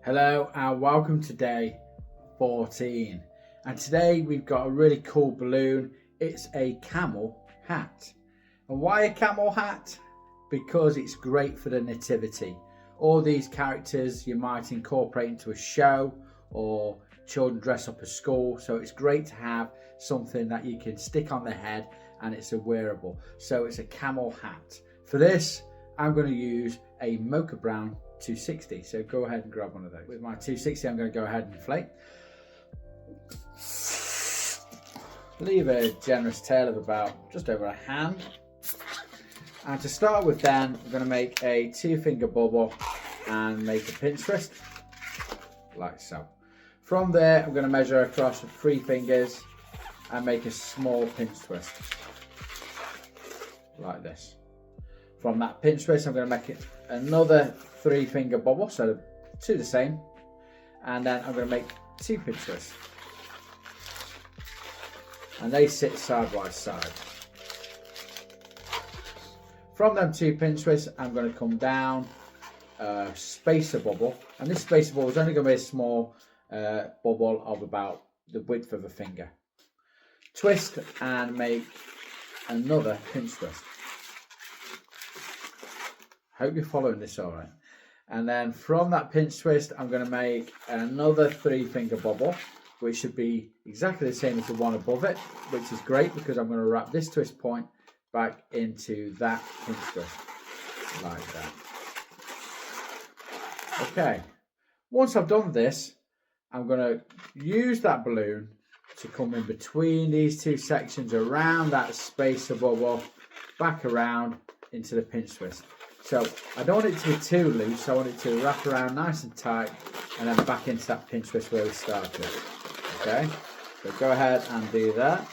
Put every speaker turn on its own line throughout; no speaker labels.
Hello and welcome to day 14, and today we've got a really cool balloon. It's a camel hat. And why a camel hat? Because it's great for the nativity. All these characters you might incorporate into a show or children dress up at school, so it's great to have something that you can stick on the head and it's a wearable. So it's a camel hat. For this I'm going to use a mocha brown 260, so go ahead and grab one of those. With my 260 I'm going to go ahead and inflate. Leave a generous tail of about just over a hand, and to start with then I'm going to make a 2-finger bubble and make a pinch twist like so. From there I'm going to measure across with 3 fingers and make a small pinch twist like this. From that pinch twist I'm going to make it another 3-finger bubble, so 2 the same, and then I'm going to make 2 pinch twists, and they sit side by side. From them 2 pinch twists I'm going to come down a spacer bubble, and this spacer bubble is only going to be a small bubble of about the width of a finger. Twist and make another pinch twist. Hope you're following this all right. And then from that pinch twist I'm going to make another 3-finger bubble, which should be exactly the same as the one above it, which is great because I'm going to wrap this twist point back into that pinch twist like that. Okay, once I've done this I'm going to use that balloon to come in between these 2 sections, around that spacer bubble, back around into the pinch twist. So I don't want it to be too loose, I want it to wrap around nice and tight and then back into that pinch twist where we started. Okay, so go ahead and do that.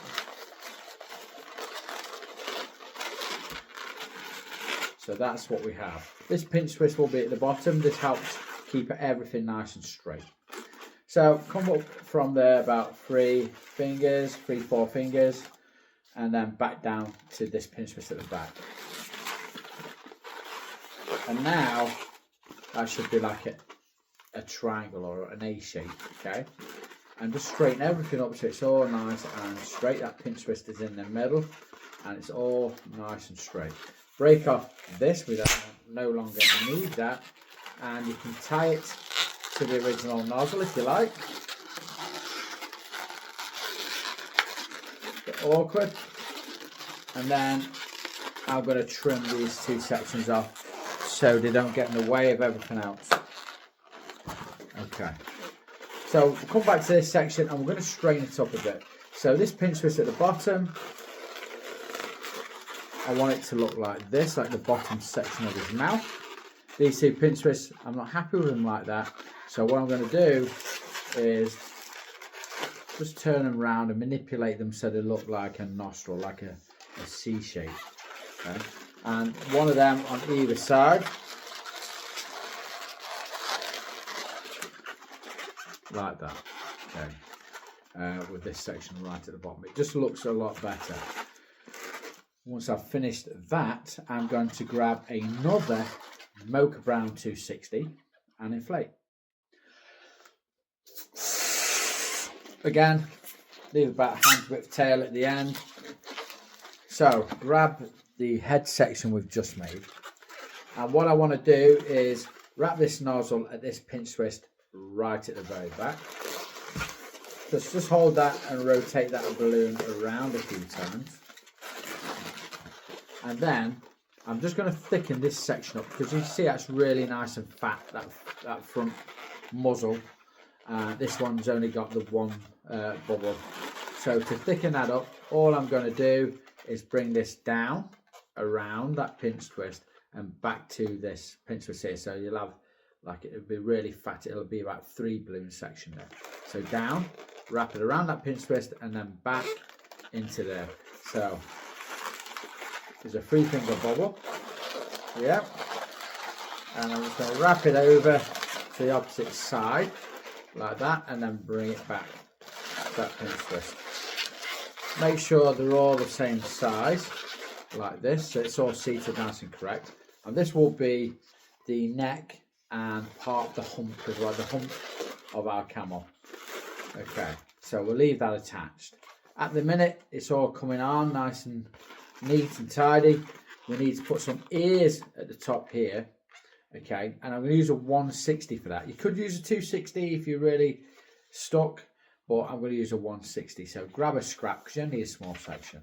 So that's what we have. This pinch twist will be at the bottom. This helps keep everything nice and straight. So come up from there about 3 fingers, 3-4 fingers, and then back down to this pinch twist at the back. And now that should be like a triangle or an A shape, okay? And just straighten everything up so it's all nice and straight. That pinch twist is in the middle and it's all nice and straight. Break off this, we don't no longer need that, and you can tie it to the original nozzle if you like. A bit awkward. And then I'm going to trim these 2 sections off so they don't get in the way of everything else. Okay, so we'll come back to this section and we're going to straighten it up a bit. So this pinch twist at the bottom, I want it to look like this, like the bottom section of his mouth. These 2 pinch twists, I'm not happy with them like that, so what I'm going to do is just turn them around and manipulate them so they look like a nostril, like a C shape. Okay? And one of them on either side, like that. Okay, with this section right at the bottom, it just looks a lot better. Once I've finished that, I'm going to grab another mocha brown 260 and inflate. Again, leave about a hand's width tail at the end. So grab the head section we've just made, and what I want to do is wrap this nozzle at this pinch twist right at the very back. Just hold that and rotate that balloon around a few times, and then I'm just going to thicken this section up because you see that's really nice and fat, that front muzzle. This one's only got the one bubble. So to thicken that up, all I'm going to do is bring this down around that pinch twist and back to this pinch twist here. So you'll have, like, it'll be really fat, it'll be about 3 balloon section there. So down, wrap it around that pinch twist and then back into there. So there's a 3-finger bubble, yeah, and I'm just going to wrap it over to the opposite side like that and then bring it back to that pinch twist. Make sure they're all the same size like this, so it's all seated nice and correct. And this will be the neck and part of the hump as well, the hump of our camel. Okay, so we'll leave that attached. At the minute, it's all coming on nice and neat and tidy. We need to put some ears at the top here. Okay, and I'm going to use a 160 for that. You could use a 260 if you're really stuck, but I'm going to use a 160. So grab a scrap because you only need a small section.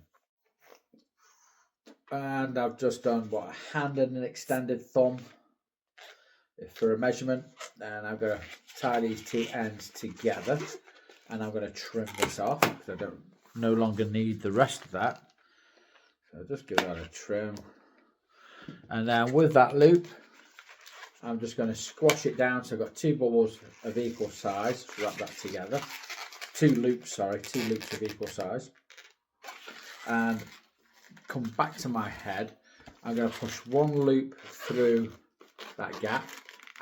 And I've just done what, a hand and an extended thumb for a measurement. And I'm going to tie these two ends together, and I'm going to trim this off because I don't no longer need the rest of that. So just give that a trim, and then with that loop, I'm just going to squash it down. So I've got two bubbles of equal size. Wrap that together. Two loops of equal size, and come back to my head. I'm going to push one loop through that gap,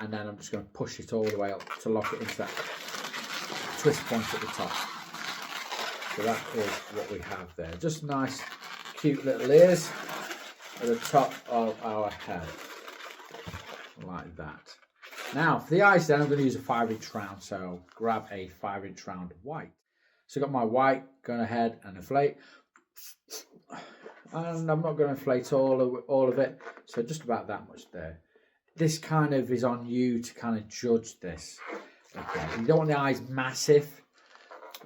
and then I'm just going to push it all the way up to lock it into that twist point at the top. So that is what we have there. Just nice, cute little ears at the top of our head, like that. Now for the eyes, then I'm going to use a 5-inch round. So grab a 5-inch round white. So I've got my white, going ahead and inflate. And I'm not going to inflate all of it, so just about that much there. This kind of is on you to kind of judge this. Okay, you don't want the eyes massive,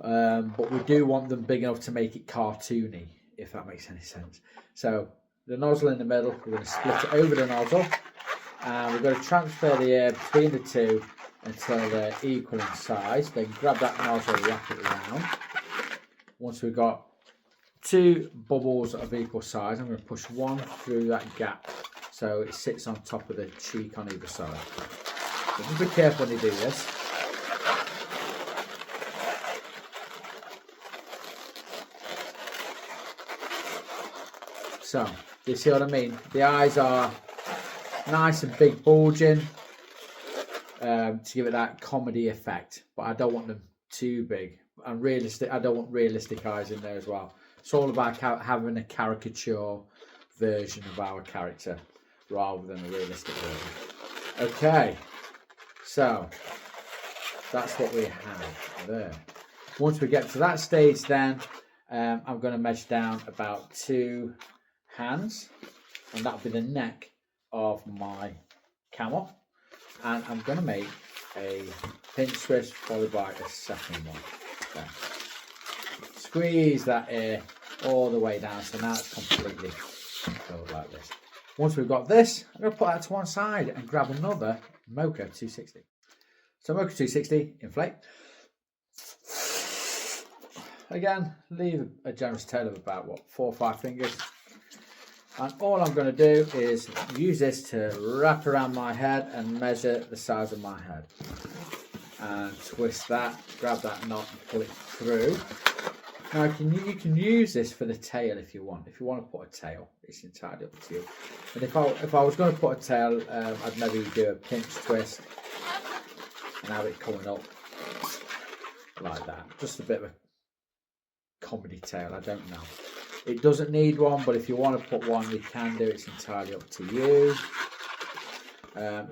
but we do want them big enough to make it cartoony, if that makes any sense. So the nozzle in the middle, we're going to split it over the nozzle, and we're going to transfer the air between the two until they're equal in size. Then grab that nozzle, wrap it around. Once we've got two bubbles of equal size, I'm going to push one through that gap so it sits on top of the cheek on either side. So just be careful when you do this. So, do you see what I mean? The eyes are nice and big, bulging, to give it that comedy effect, but I don't want them too big and realistic. I don't want realistic eyes in there as well. It's all about having a caricature version of our character rather than a realistic version. Okay, so that's what we have there. Once we get to that stage, then I'm going to measure down about 2 hands, and that'll be the neck of my camel. And I'm going to make a pinch twist followed by a second one. Okay. Squeeze that air all the way down, so now it's completely filled like this. Once we've got this, I'm going to put that to one side and grab another Mocha 260. So Mocha 260, inflate. Again, leave a generous tail of about, 4 or 5 fingers. And all I'm going to do is use this to wrap around my head and measure the size of my head. And twist that, grab that knot and pull it through. Now you can use this for the tail if you want. If you want to put a tail, it's entirely up to you. And if I was going to put a tail, I'd maybe do a pinch twist and have it coming up like that. Just a bit of a comedy tail, I don't know. It doesn't need one, but if you want to put one, you can do. It's entirely up to you.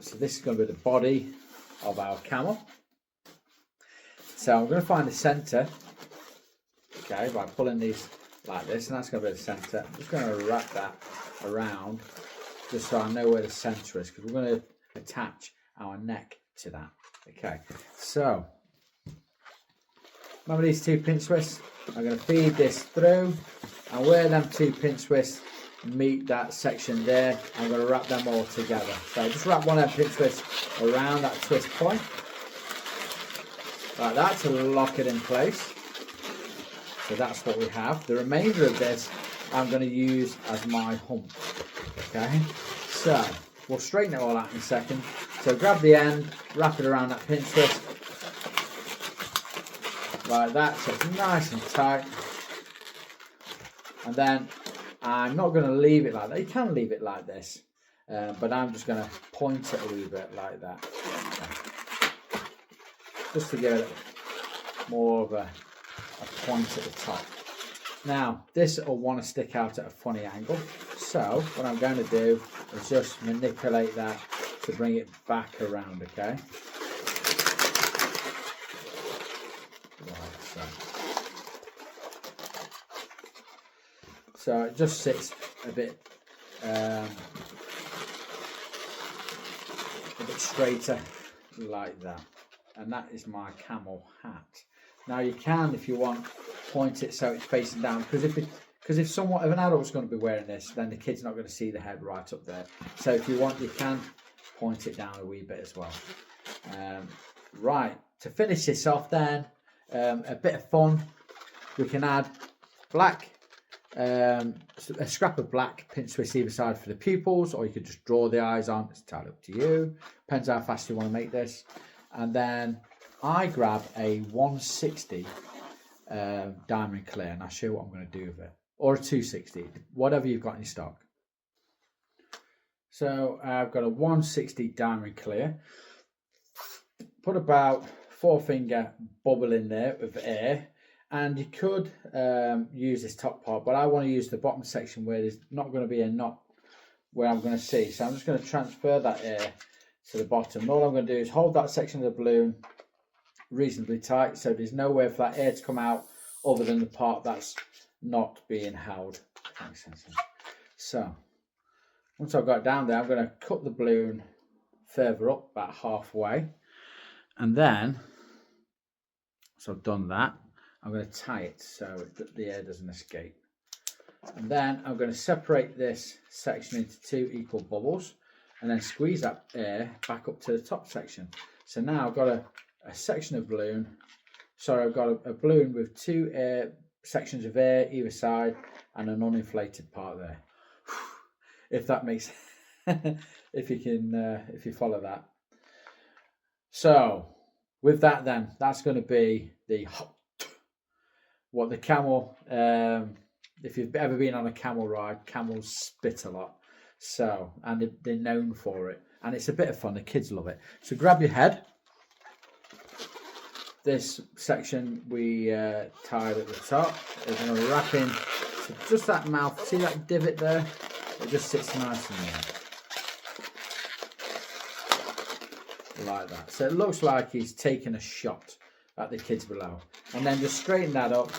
So this is going to be the body of our camel. So I'm going to find the centre. Okay, by pulling these like this, and that's going to be the centre. I'm just going to wrap that around just so I know where the centre is, because we're going to attach our neck to that. Okay, so remember these 2 pinch twists? I'm going to feed this through, and where them 2 pinch twists meet that section there, I'm going to wrap them all together. So just wrap one of them pinch twists around that twist point, like that, to lock it in place. So that's what we have. The remainder of this I'm going to use as my hump. Okay, so we'll straighten it all out in a second. So grab the end, wrap it around that pinch twist like that, so it's nice and tight. And then I'm not going to leave it like that. You can leave it like this, but I'm just going to point it a wee bit like that, okay, just to give it more of a point at the top. Now this will want to stick out at a funny angle, so what I'm going to do is just manipulate that to bring it back around, okay? Right, so it just sits a bit straighter like that, and that is my camel hat. Now you can, if you want, point it so it's facing down, because if if an adult's going to be wearing this, then the kid's not going to see the head right up there. So if you want, you can point it down a wee bit as well. Right, to finish this off then, a bit of fun, we can add black, a scrap of black pinch twist either side for the pupils, or you could just draw the eyes on. It's entirely up to you, depends how fast you want to make this. And then I grab a 160 diamond clear, and I'll show you what I'm going to do with it, or a 260, whatever you've got in stock. So I've got a 160 diamond clear, put about 4-finger bubble in there with air, and you could use this top part, but I want to use the bottom section where there's not going to be a knot where I'm going to see. So I'm just going to transfer that air to the bottom. And all I'm going to do is hold that section of the balloon reasonably tight, so there's nowhere for that air to come out other than the part that's not being held. Makes sense. So once I've got it down there, I'm going to cut the balloon further up, about halfway, and then, so I've done that, I'm going to tie it so that the air doesn't escape. And then I'm going to separate this section into 2 equal bubbles, and then squeeze that air back up to the top section. So now I've got a section of balloon, sorry, I've got a balloon with 2 sections of air either side and an uninflated part there. If that makes if you follow that. So with that then, that's going to be the what the camel, if you've ever been on a camel ride, camels spit a lot, so, and they're known for it, and it's a bit of fun, the kids love it. So grab your head, this section we tied at the top, we're going to wrap in to just that mouth, see that divot there, it just sits nice in there, like that. So it looks like he's taking a shot at the kids below, and then just straighten that up,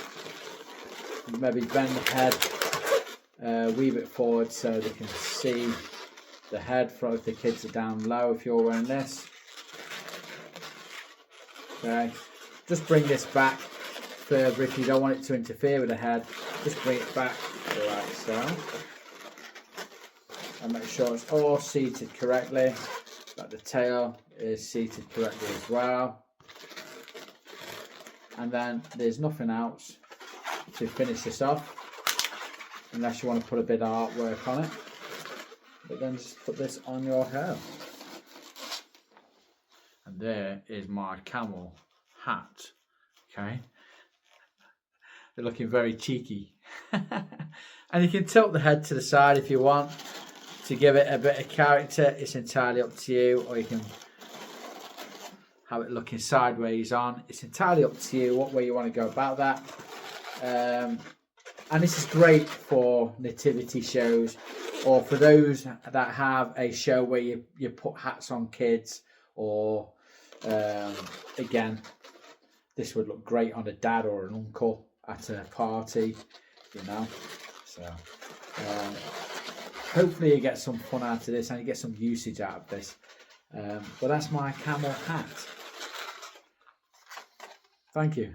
maybe bend the head a wee bit forward so they can see the head from if the kids are down low if you're wearing this. Okay, just bring this back further if you don't want it to interfere with the head, just bring it back like so, and make sure it's all seated correctly, that the tail is seated correctly as well. And then there's nothing else to finish this off, unless you want to put a bit of artwork on it. But then just put this on your hair. And there is my camel hat. Okay. They're looking very cheeky. And you can tilt the head to the side if you want to give it a bit of character. It's entirely up to you, or you can have it looking sideways on. It's entirely up to you what way you want to go about that. And this is great for nativity shows, or for those that have a show where you put hats on kids, or again, this would look great on a dad or an uncle at a party, you know. So hopefully you get some fun out of this and you get some usage out of this. But that's my camel hat. Thank you.